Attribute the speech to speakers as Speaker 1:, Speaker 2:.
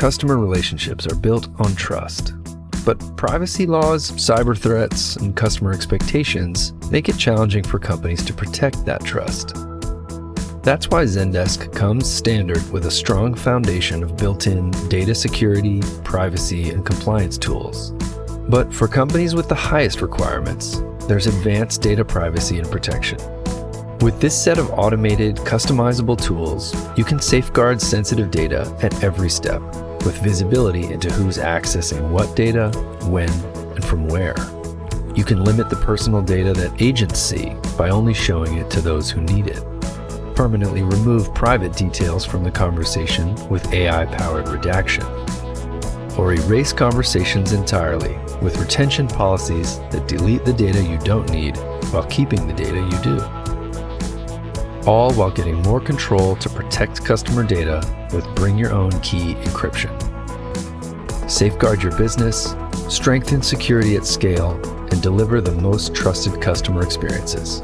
Speaker 1: customer relationships are built on trust. But privacy laws, cyber threats, and customer expectations make it challenging for companies to protect that trust. That's why Zendesk comes standard with a strong foundation of built-in data security, privacy, and compliance tools. But for companies with the highest requirements, there's advanced data privacy and protection. With this set of automated, customizable tools, you can safeguard sensitive data at every step, with visibility into who's accessing what data, when, and from where. You can limit the personal data that agents see by only showing it to those who need it. Permanently remove private details from the conversation with AI-powered redaction. Or erase conversations entirely with retention policies that delete the data you don't need while keeping the data you do. All while getting more control to protect customer data with Bring Your Own Key encryption. Safeguard your business, strengthen security at scale, and deliver the most trusted customer experiences.